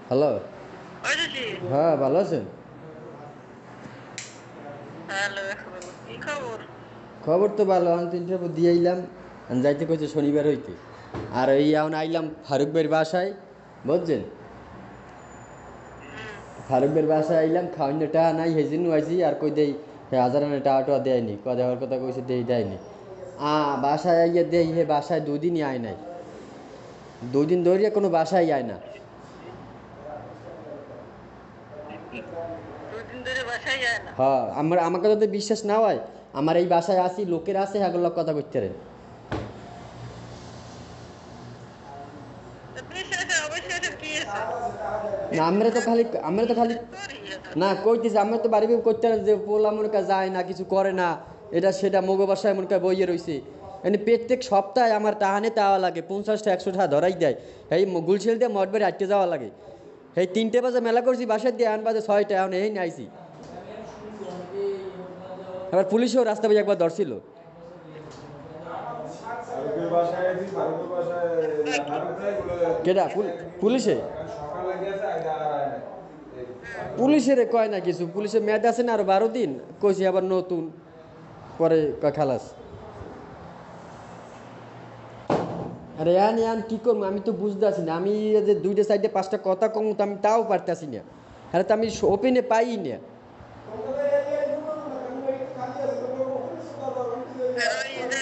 Hello. Ajay, হ্যাঁ, ভালো আছেন? হ্যালো, কি খবর? খবর তো ভালো। আমি তো ইন্টারভিউ দিয়ে আইলাম। আমি যাইতে কইছে শনিবার হইতে। আর এই এখন আইলাম ফারুক ভাইয়ের বাসায়, বুঝছেন? হুম। ফারুক ভাইয়ের বাসায় আইলাম, খাওয়ানো টাকা নাই, সেই জন্য আইছি। আর কই দেই হাজার আনে টাকা টাকা দেয়নি, ক দেওয়ার কথা কইছে, দেয়নি। বাসায় আইয়া দেই, হে বাসায় দুদিনই আয় নাই। 2 দিন ধরিয়া কোনো বাসায় আয় না। দুদিন ধরে বাসায় যায় না? হ্যাঁ, আমাকে যদি বিশ্বাস না হয়, আমার এই বাসায় আসি, লোকের আছে, হ্যাগুলো কথা কইতে পারেন। বিশ্বাসে অবিশ্বাসের কি আছে? না, আমরা তো খালি সরি। না কইতেছি, আমরা তো বাড়ি করতে যে পোলা মনে কাজ যায় না, কিছু করে না, এটা সেটা মগো বাসায় মনে কাজ বইয়ে রয়েছে। মানে প্রত্যেক সপ্তাহে আমার টাহানে টাওয়া লাগে, 50টা 100টা ধরাই দেয়। এই গুলশেল দিয়ে মঠবাড়ি আটকে যাওয়া লাগে। এই 3টে বাজে মেলা করছি, বাসার দিয়ে আন বাজে 6টা, এখন এই আইছি। আবার পুলিশও রাস্তা বাজে একবার ধরছিল। কেডা পুলিশে? পুলিশের কয় না কিছু, পুলিশের মেয়াদ আছে না আরো 12 দিন, কইছি আবার নতুন, পরে কয় খালাস। আরে ইয়ান ইয়ান কি করবো, আমি তো বুঝতে আছি না। আমি যে 2টা সাইডে 5টা কথা কম, তো আমি তাও পারতেছি না। হ্যাঁ, তো আমি ওপেনে পাই না। আর ওই যে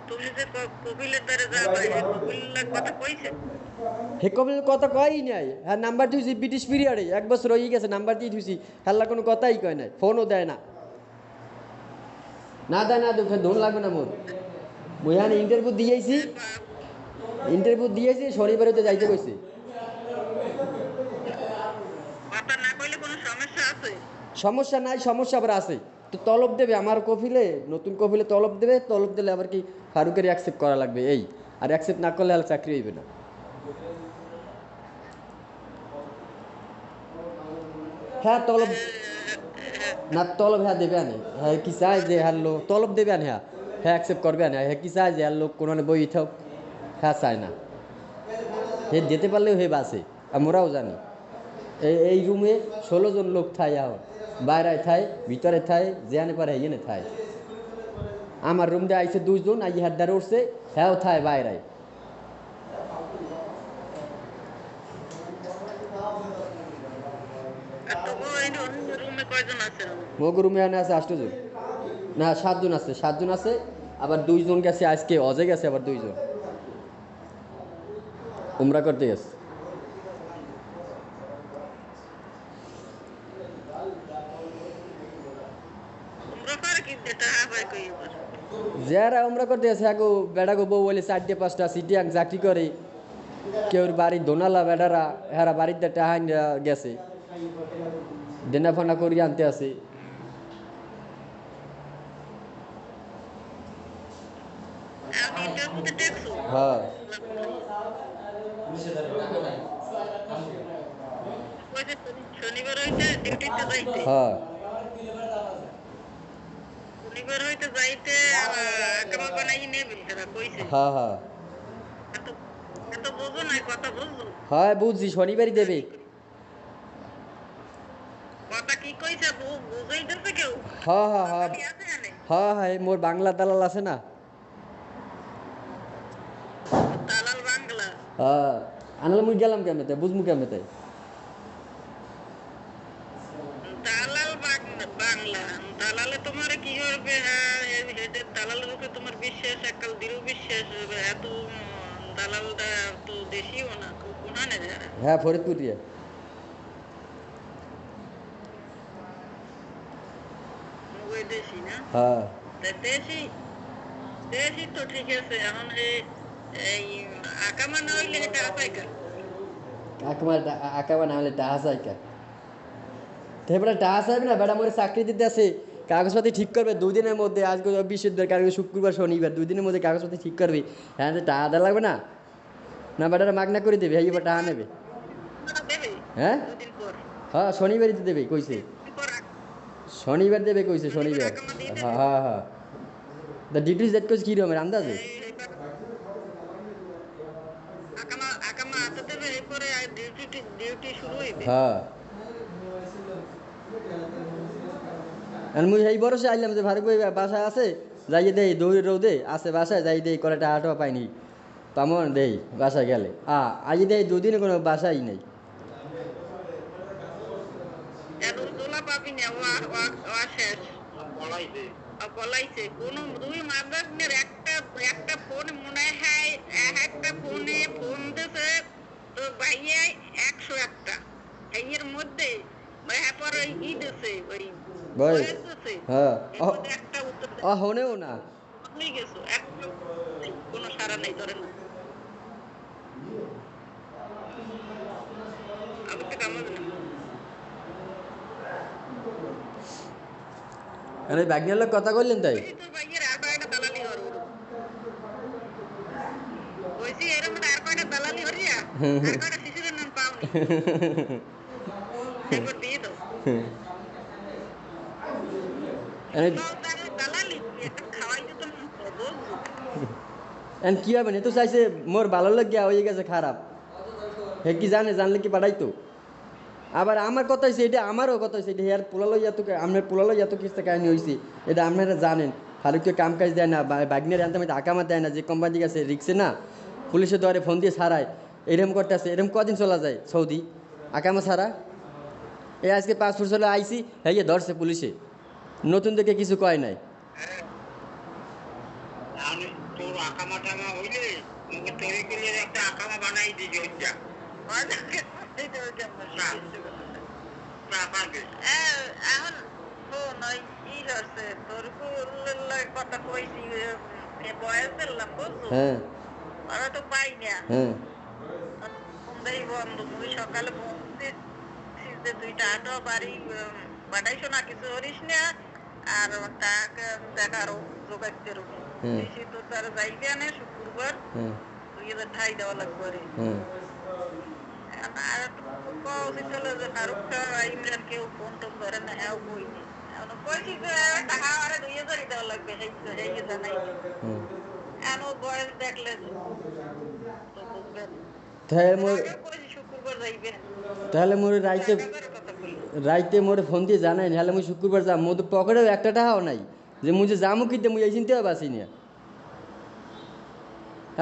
তুমি যে কপিলের দ্বারা যাবা, এই কপিলের কথা কইছে? হে কবির কথা কয়ই নাই। হ্যাঁ, নাম্বার দিয়েছি ব্রিটিশ পিরিয়ডে, 1 বছর হয়ে গেছে, নাম্বার দিয়ে দিয়েছি। হাল্লা কোনো কথাই কয় নাই, ফোনও দেয় না। না দেয় না, দেখে ধন লাগবে না মোর। মুই হ্যাঁ ইন্টারভিউ দিয়েছি, শনিবারে তো যাইতে কইছে। কথা না কইলে কোনো সমস্যা আছে? সমস্যা নাই, সমস্যা আবার আছে। তো তলব দেবে আমার কফিলে, নতুন কফিলে তলব দেবে, তলব দিলে আবার কি ফারুকের অ্যাকসেপ্ট করা লাগবে এই। আর অ্যাকসেপ্ট না করলে আর চাকরি হইবে না। হ্যাঁ তলব, না তলব হ্যাঁ দেবে আনে, হ্যাঁ কি চায় যে হ্যাঁ লোক তলব দেবে আনে, হ্যাঁ হ্যাঁ অ্যাকসেপ্ট করবে আনে, হ্যাঁ কি চায় যে হ্যাঁ লোক কোনো বই থাক, হ্যাঁ চায় না। হে যেতে পারলেও হে বাসে, আমরাও জানি। এই রুমে 16 জন লোক থাই, এখন বাইরে থাই, ভিতরে থাই, যেখানে পারে এনে থাই। আমার রুম দিয়ে আইসে 2 জন, আই হাড্ডারে উঠছে, হ্যাঁ থায় বাইরে। আর তবু এই অন্য রুমে কয়জন আছে? মগ রুমে আনে আছে 8 জন, না 7 জন আছে, 7 জন আছে। আবার 2 জন গেছে আজকে, অজে গেছে আবার 2 জন উমরা করতে গেছে। তোমরা পারে কি যেটা হাবাই কই এবার? যারা উমরা করতে গেছে, আগো বেড়াগো বউ বলে 4টে 5টা সিটিয়াং চাকরি করে, কেউর বাড়ির দোনালা বেড়ারা, হেরা বাড়িতে টাহান গেছে, দেনা ফানা করি আনতে আছে। আমি ইন্টারভিউতে দেখছো? হ্যাঁ কইছে শনিবার হইতে ডিউটিতে যাইতে। হ্যাঁ শনিবার হইতে যাইতে কামা বানাই নেবে এরা কইছে। হ্যাঁ হ্যাঁ এত এত বোঝো নাই, কথা বুঝছো? হ্যাঁ বুঝছি, শনিবারই দেবে। কথা কি কইছে বুঝাই দেবে কেউ? হ্যাঁ হ্যাঁ হ্যাঁ জানি আছে এনে? হ্যাঁ হ্যাঁ, মোর বাংলা দালাল আছে না। দালাল বাংলা? হ্যাঁ, আনলে মুই গেলাম কেমনে, বুঝমু কেমনে? দালাল বাংলা দালালে তোমার কি করবে? এদের দালালের উপরে তোমার বিশ্বাস, এককাল দৃঢ় বিশ্বাস হবে এত? দালালটা তো দেশিও না, কোনানে যারা হ্যাঁ, ফরিদপুর দিয়ে। ওই দেশি না? হ্যাঁ, তা দেশি দেশি তো ঠিক আছে। এখন এই আকামা না হইলে এটা আপাইকা। আকামার আকামা না হলে টাহা চাই কা, তারপরে টাহা চাইবে না, বেড়া মোরে চাকরি দিতে আছে, কাগজপাতি ঠিক করবে 2 দিনের মধ্যে। আজকে বৃহস্পতিবার, কালকে শুক্রবার, শনিবার, 2 দিনের মধ্যে কাগজপাতি ঠিক করবে। হ্যাঁ, টাহা দেওয়া লাগবে না, না বেটারা মাগনা করে দেবে, এই টাহা নেবে। দেবে হ্যাঁ দুদিন পর। হ্যাঁ, শনিবারই তো দেবে কইছে, দুদিন পর শনিবার দেবে কইছে, শনিবার শনিবার। আকামা দিয়ে হ্যাঁ দেবে। হ্যাঁ হ্যাঁ, দ্য ডিটেলস দ্যাট কইছে কী রকমের আন্দাজে। আকামা হাতে দেবে এরপরে ডিউটি শুরু হইবে। হ্যাঁ আর মুই এই বরসে আইলাম যে ফারুক ভাই বাসায় আছে, যাইয়ে দেই দৌড়ে রৌদে আছে বাসায়, যাই দেই কলেটা আটও পাইনি পামন দেই বাসায় গেলে আজ দেই দুদিনে কোনো বাসাই নেই। এত দোলা পাবি না, ও শেষ পলাইছে। কোন দুই মাদার একটা একটা ফোন মনে হয়, একটা ফোনে ফোন দিছে তো ভাইয়া 101টা এর মধ্যে পর ওই ই দিছে ওই ভাই voice দিছে, হ্যাঁ এর মধ্যে একটা উত্তর হনেও না হয়ে গেছো, একটা কোনো সারা নাই ধরে না। আমি তো কামড় না আরে ব্যাগনের লোক কথা কইলেন তাই তোর ভাইয়ের আর কয়টা দালালি হর বলছি এরকম আর কয়টা দালালি হরিয়া আর কয়টা শিশুদের নাম পাওনি একবার দিয়ে দাও। আরে দালালি একটা খাওয়াই দিত না বলবো এন কি হবে না তো চাইছে মোর ভালো লাগিয়া হয়ে গেছে খারাপ, হে কি জানে, জানলে কি পাঠাইতো। আবার আমার কথা হয়েছে এটা, আমারও কথা হয়েছে এটা, হেয়ার পোলালো এত আপনার পোলালো এত কিছু কাহিনী হয়েছে, এটা আপনারা জানেন। ফারুককে কাম কাজ দেয় না, বাগনের আনতে আকামা দেয় না, যে কোম্পানি গেছে রিক্সে না পুলিশে ধরে ফোন দিয়ে ছাড়ায়, এরম করতে আসে, এরম কদিন চলা যায় সৌদি আকামা ছাড়া। এই আজকে পাসপোর্ট চলে আইসি, হ্যাঁ ধরছে পুলিশে, নতুন দেখে কিছু কয় নাই। তোর আকামা টামা হইলে মুখে তৈরি করে একটা আকামা বানাই দিবি ওইটা এখন শোন ওই ই হচ্ছে তোর কথা কইছি বয়স দিলাম বুঝছো, হ্যাঁ ওরা তো পাই না হ্যাঁ সন্ধ্যায় বন্ধ, তুই সকালে বন্ধ যে তুই টাকা বাড়ি পাঠাইছো না কিছু করিস না আর টাকা দেখারও যোগাইতের হুম। তো তার যাইবে না শুক্রবার হ্যাঁ তুই এদের ঠাই দেওয়া লাগবে রে। হ্যাঁ আর কওয়া উচিত হলো যে ফারুক ইমরান কেউ ফোন টোন ধরে না, হ্যাঁ কইনি এখন কইছি যে টাকা আরে 2000 দেওয়া লাগবে, সেই জানাই হুম। এখন ও বয়স দেখলে তো বুঝবেন। তাহলে মোর কইছি শুক্রবার যাইবে তাহলে মোর রাইতে কথা কই রাইতে মোরে ফোন দিয়ে জানাই, নাহলে মুই শুক্রবার যাম, মোর তো পকেটেও একটা টাকাও নাই যে মুই যে যামও কিনতে মুই এই চিনতেও পারছি না।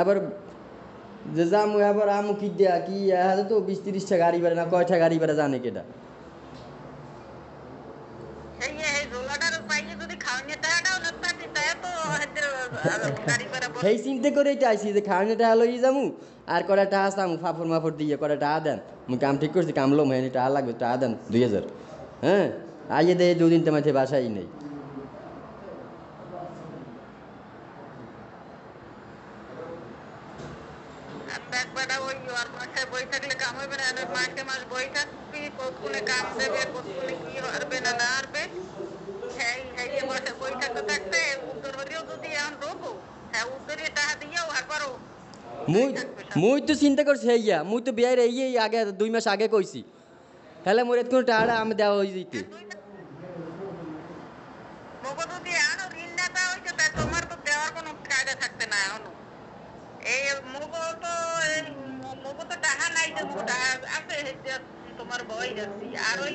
এবার যে যাম এবার আমু কি দেয়া কি হাতে তো 20-30টা গাড়ি বেড়ে না কয়টা গাড়ি বেড়ে জানে কেটা। এই জোলাটার পাইয়ে যদি খাওয়ানোর টাকাটাও না পাচ্ছি তাই তো গাড়ি ভাড়া বল সেই চিন্তা করেই তো আইসি যে খাওয়ানো টাকা লই যামু আর কটা টাকা চামু ফাফর মাফর দিয়ে কটা টাকা দেন, মুই কাম ঠিক করছি, কাম লোম হয়নি, টাকা লাগবে টাকা দেন 2000। হ্যাঁ আইয়ে দেয় দুদিন তো মাঝে বাসাই নেই। একবার ওই আর মাসে বই থাকলে কাম হইবে না, মাসে মাস বই থাকবি কতক্ষণে কাম দেবে কতক্ষণে কি হারবে না না হারবে, হ্যাঁ হ্যাঁ মাসে বই থাকতে থাকতে উত্তর হলেও যদি এখন রোবো হ্যাঁ উত্তরে টাকা দিয়েও একবারও মুই মুই তো চিন্তা করছি হইয়া, মুই তো বিয়ের এই আগে 2 মাস আগে কইছি, তাহলে মোর এত টাকাটা আমি দেওয়া হয়ে যেতে। মগো যদি এখন ঋণ না দেওয়া হয়েছে তাই তোমার তো দেওয়ার কোনো কায়দা থাকতে না এখনো। এই মগো তো মগো তো টাকা নাই, যে মগো টাকা আছে এই যে তোমার ভয় যাচ্ছি আর ওই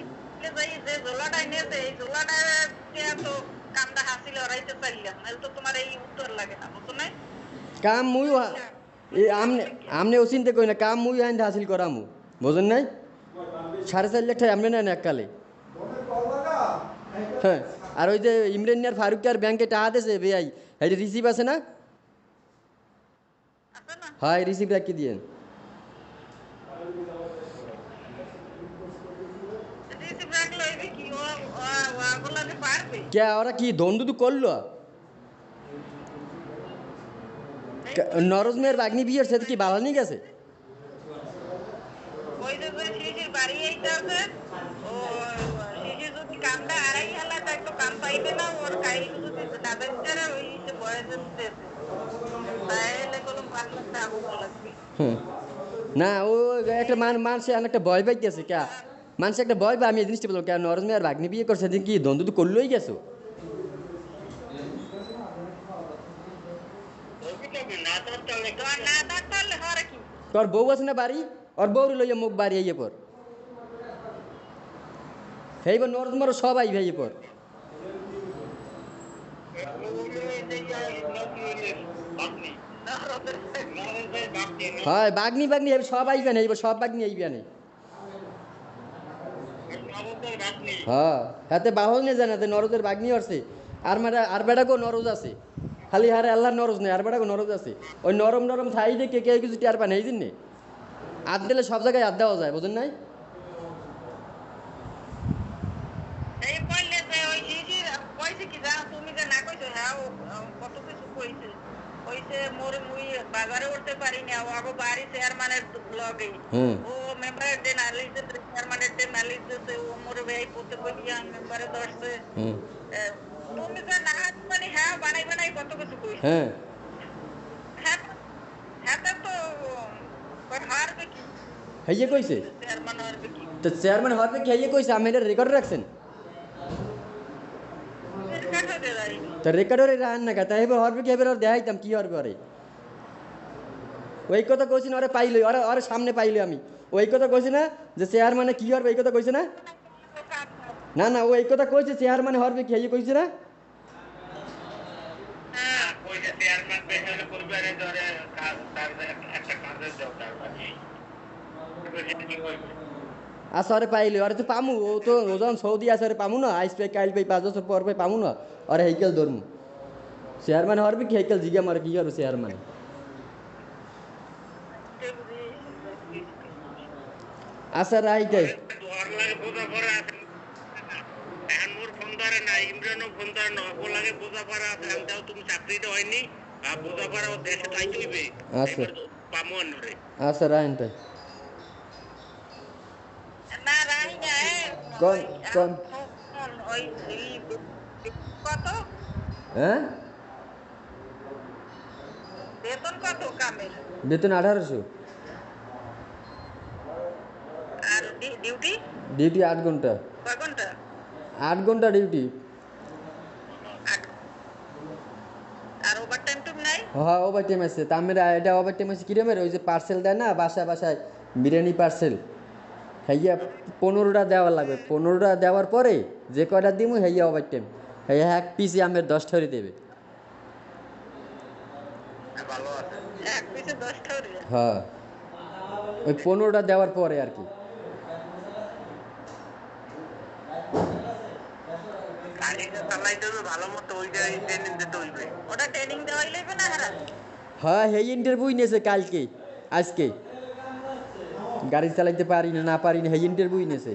যে জোলাটা নিয়েছে এই জোলাটা তো কামটা হাসিল হরাইতে চাইলাম, নাহলে তো তোমার এই উত্তর লাগে না বুঝছো না। কাম মুই এই আমনে আমনে ও চিন্তা করি না, কাম মুই আইন হাসিল করামু, বুঝেন নাই 4.5 লাখ টাকা আমনে নেন এককালে। হ্যাঁ আর ওই যে ইমরান আর ফারুক আর ব্যাংকে টাকা দিয়েছে বেআই, এই যে রিসিভ আছে না, আছে না হয় রিসিভ রাখি দিয়েন। রিসিভ রাখলে হইবে কি ও ওগুলা যে পারবে কে ওরা কি দ্বন্দ্ব করলো, নরজ মেয়ের বাগনি বিয়ের সাথে কি বালা নিয়ে গেছে। ওই যে শিশির বাড়ি এইটা আছে ও শিশির যদি কামটা হারাই হেলা তাই তো কাম পাইবে না, ওর কাইল যদি না বেচারে ওই যে বয়সে দিতেছে তাহলে কোনো 5 লাখ টাকা লাগবে। হুম। না ও একটা মানুষে একটা ভয় পাইতেছে, কে মানুষ একটা ভয় পায়, আমি এই জিনিসটা বললাম, কেন নরজ মেয়ের বাগনি বিয়ে করছে সেদিন কি দ্বন্দ্ব তো করলোই গেছো। না থাকলে হরে কি তোর বউ আছে না বাড়ি ওর বউরে লইয়া মুখ বাড়ি আইয়ে পর হেইব নরদ মর সবাই ভাইয়ে পর হয় বাগনি বাগনি হেব সব আইবেন হেইব সব বাগনি আইবেন হ্যাঁ হাতে বাহল নিয়ে জানাতে নরদের বাগনি আসছে আর মারা আর বেড়াকেও নরজ আছে খালি হারে আল্লাহ নরজ নেই আর বেড়াকেও নরজ আছে ওই নরম নরম থাই দেখে কেউ কিছু টিয়ার পান এই জন্যে আদ দিলে সব জায়গায় আদ দেওয়া যায় বুঝেন নাই এই কইলে যে ওই জিজির কইছে কি জানো তুমি যে না কইছো হ্যাঁ ও কত কিছু কইছে কইছে মোর মুই বাজারে উঠতে পারি না ও আগো বাড়ি চেয়ারম্যানের ব্লগে হুম ও মেম্বারের ডে নালিশ দিতে চেয়ারম্যানের ডে নালিশ দিতে ও মোর ভাই পড়তে কইয়া মেম্বারে দশতে হুম তুমি যে না মানে হ্যাঁ বানাই বানাই কত কিছু কইছে হ্যাঁ হ্যাঁ হ্যাঁ তো হারবে কি হেইয়ে কইছে চেয়ারম্যান হারবে কি তো চেয়ারম্যান হবে কি হেইয়ে কইছে আমি এটা রেকর্ড রাখছেন কাটা দে রাই তো রেকর্ডরে রান না কথা এবার হরবে কি এবার ওর দেখাইতাম কি হরবে ওরে ওই কথা কইছি না ওরে পাইলো ওরে ওরে সামনে পাইলো আমি ওই কথা কইছি না যে চেয়ারম্যানে কি হরবে এই কথা কইছে না না না ও এই কথা কইছে চেয়ারম্যানে হরবে কি হেইয়ে কইছে না হ্যাঁ কইছে চেয়ারম্যান পেছনে পরিবারে ধরে তার একটা কাজের দরকার বাকি কি হইবে আচ্ছা ওরে পাইলে ওরে তো পামু ও তো ও যখন সৌদি আছে ওরে পামু না আইস পাই কাইল পাই 5 বছর পর পাই পামু না ওরে হেইকেল ধরমু চেয়ারম্যান হরবে কি হেইকেল জিগা মারে কি করবে চেয়ারম্যান আচ্ছা রাইতে ওর লাগে বোঝা পড়া আছে এখন মোর ফোন ধরে না ইমরানও ফোন ধরে না ওর লাগে বোঝা পড়া আছে আমি তাও তুমি চাকরিটা হয়নি আর বোঝা পড়া ও দেশে যাইতে হইবে আচ্ছা পামো অন্যরে আচ্ছা রাইন তাই না রাই না কোন কোন ওই কত হ্যাঁ বেতন কত কামের বেতন 1800 আর ডিউটি ডিউটি 8 ঘন্টা কয় ঘন্টা 8 ঘন্টা ডিউটি আট। আর ওভার টাইম টুম নাই হ্যাঁ ওভার টাইম আছে তামের এটা ওভার টাইম আছে কিরমের ওই যে পার্সেল দেয় না বাসায় বাসায় বিরিয়ানি পার্সেল হেইয়া 15টা দেওয়া লাগবে 15টা দেওয়ার পরে যে কয়টা দিমু হেইয়া ওভার টাইম হেইয়া এক পিসি আমের 10 ঠরি দেবে ভালো আছে এক পিছে 10 টাকা হ্যাঁ ওই 15টা দেওয়ার পরে আর কি গাড়িটা চালাইতে হবে ভালো মতো ওইটা ট্রেনিং দিতে হইবে ওটা ট্রেনিং দেওয়াই লাগবে না হারা হ্যাঁ হেই ইন্টারভিউ নিয়েছে কালকে আজকে গাড়ি চালাইতে পারি না না পারি না হেই ইন্টারভিউ নিয়েছে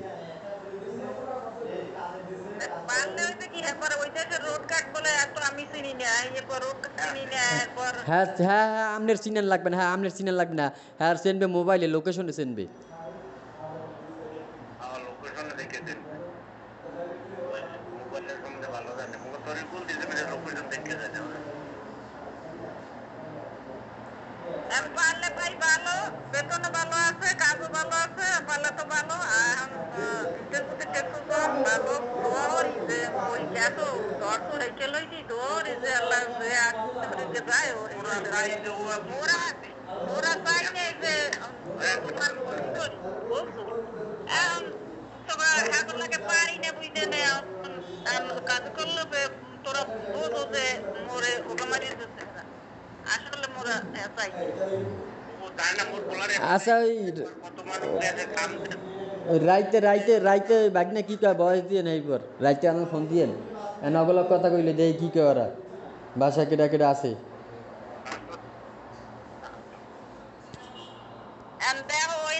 পারলে হইতে কি হ্যাঁ পরে ওই দেশের রোড কাট বলে এত আমি চিনি না এরপর রোড কাট চিনি না এরপর হ্যাঁ হ্যাঁ হ্যাঁ আমনের সিগন্যাল লাগবে না হ্যাঁ আমনের সিগন্যাল লাগবে না হ্যাঁ সেনবে মোবাইলে লোকেশনে সেনবে লোকেশনে দেখে দেন মোবাইলের সম্বন্ধে ভালো জানে মোবাইল তোর কোন দিতে মানে লোকেশন দেখে জানে পারলে ভাই ভালো বেতন ভালো আছে কাজও ভালো আছে পারলে তো ভালো ভালো তোর যে ওই এত তোর তো হেঁটে লইছি তোর যে আল্লাহ যে যে যায় ওরা গাড়ি যে ওরা ওরা চাই নেই যে তোমার বলছো এখন তোরা এখন লাগে পারি না বুঝতে নেই কাজ করলে তোরা বোঝো যে মোরে ওকে মারিয়ে দিচ্ছে আসলে মোরা চাই ও তাই না মোর বলারে আচ্ছা ওই কত মানুষ দেশে কাম ওই রাইতে রাইতে রাইতে বাগনা কি কয় বয়স দিয়ে নেই পর রাইতে আমার ফোন দিয়েন নগল কথা কইলে দেই কি কয় ওরা বাসা কেটা কেটা আছে and দেখো ওই